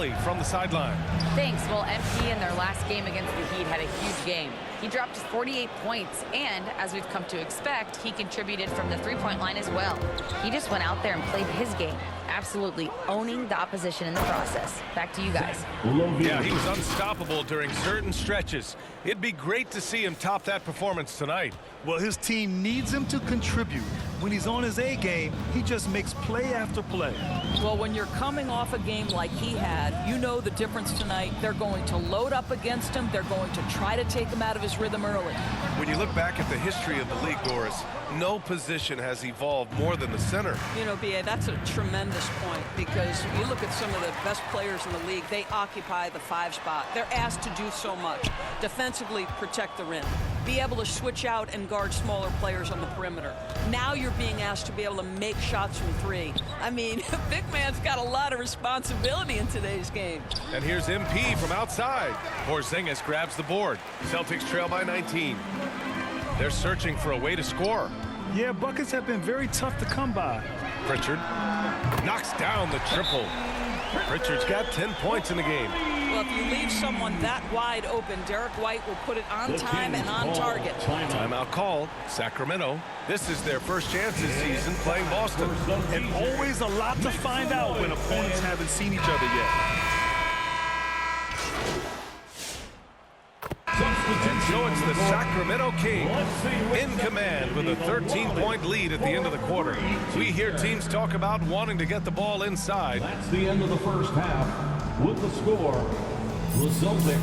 Kelly from the sideline. Thanks. Well, MP in their last game against the Heat had a huge game. He dropped 48 points, and as we've come to expect, he contributed from the three-point line as well. He just went out there and played his game, absolutely owning the opposition in the process. Back to you guys. Yeah, he was unstoppable during certain stretches. It'd be great to see him top that performance tonight. Well, his team needs him to contribute. When he's on his A game, he just makes play after play. Well, when you're coming off a game like he had, you know the difference tonight. They're going to load up against him. They're going to try to take him out of his rhythm early. When you look back at the history of the league, Doris, no position has evolved more than the center. You know, B.A., that's a tremendous point, because you look at some of the best players in the league, they occupy the 5 spot. They're asked to do so much. Defensively, protect the rim. Be able to switch out and guard smaller players on the perimeter. Now you're being asked to be able to make shots from 3. I mean, big man's got a lot of responsibility in today's game. And here's MP from outside. Porzingis grabs the board. Celtics trail by 19. They're searching for a way to score. Yeah, buckets have been very tough to come by. Pritchard knocks down the triple. Pritchard's got 10 points in the game. Well, if you leave someone that wide open, Derek White will put it on time and on target. Timeout called. Sacramento. This is their first chance this season playing Boston. And always a lot to find out when opponents haven't seen each other yet. And so it's the Sacramento Kings in command with a 13-point lead at the end of the quarter. We hear teams talk about wanting to get the ball inside. That's the end of the first half. With the score, the Celtics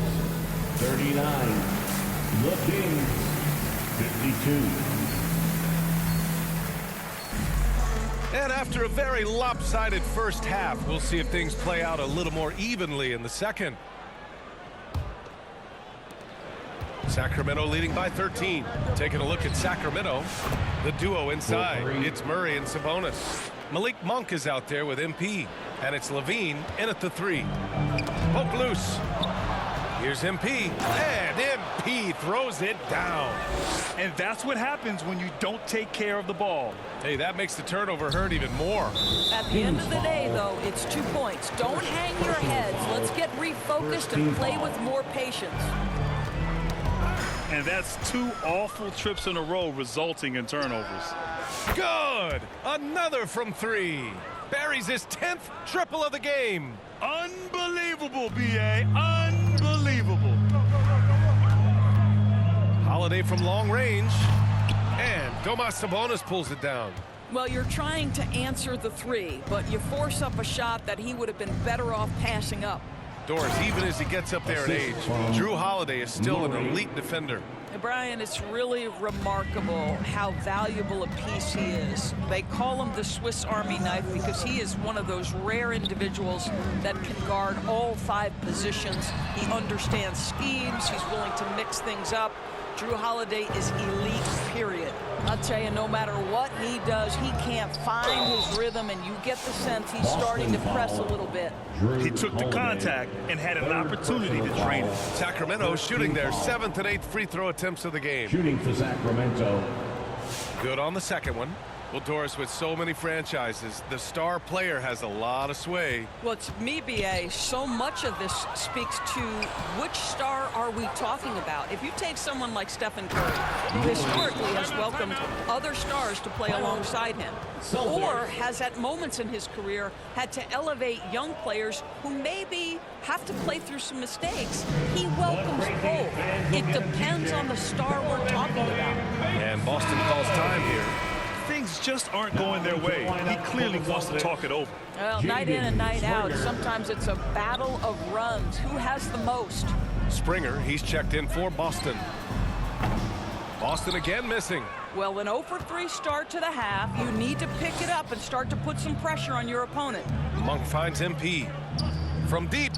39, the Kings 52. And after a very lopsided first half, we'll see if things play out a little more evenly in the second. Sacramento leading by 13. Taking a look at Sacramento. The duo inside. It's Murray and Sabonis. Malik Monk is out there with MP. And it's Levine in at the 3. Poke loose. Here's MP. And MP throws it down. And that's what happens when you don't take care of the ball. Hey, that makes the turnover hurt even more. At the end of the day, though, it's 2 points. Don't hang your heads. Let's get refocused and play with more patience. And that's 2 awful trips in a row resulting in turnovers. Good. Another from 3. Buries his 10th triple of the game. Unbelievable, B.A. Unbelievable. Holiday from long range. And Domas Sabonis pulls it down. Well, you're trying to answer the 3, but you force up a shot that he would have been better off passing up. Doris, even as he gets up there in age, Drew Holiday is still an elite defender. And Brian, it's really remarkable how valuable a piece he is. They call him the Swiss Army knife because he is one of those rare individuals that can guard all 5 positions. He understands schemes. He's willing to mix things up. Drew Holiday is elite, period. I'll tell you, no matter what he does, he can't find his rhythm, and you get the sense he's starting to press a little bit. He took the contact and had an opportunity to drain it. Sacramento shooting their 7th and 8th free throw attempts of the game. Shooting for Sacramento. Good on the second one. Well, Doris, with so many franchises, the star player has a lot of sway. Well, to me, B.A., so much of this speaks to which star are we talking about. If you take someone like Stephen Curry, who historically has welcomed other stars to play alongside him, or has at moments in his career had to elevate young players who maybe have to play through some mistakes, he welcomes both. It depends on the star we're talking about. And Boston calls time here. Things just aren't going their way. He clearly wants to talk it over. Well, night in and night out, sometimes it's a battle of runs. Who has the most? Springer, he's checked in for Boston. Boston again missing. Well, an 0 for 3 start to the half. You need to pick it up and start to put some pressure on your opponent. Monk finds MP from deep.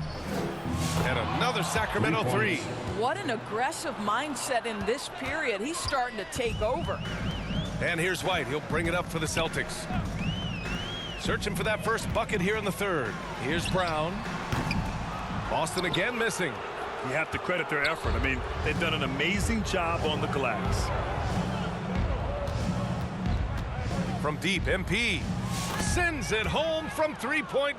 And another Sacramento 3. What an aggressive mindset in this period. He's starting to take over. And here's White. He'll bring it up for the Celtics. Searching for that first bucket here in the 3rd. Here's Brown. Boston again missing. You have to credit their effort. I mean, they've done an amazing job on the glass. From deep, MP sends it home from 3-point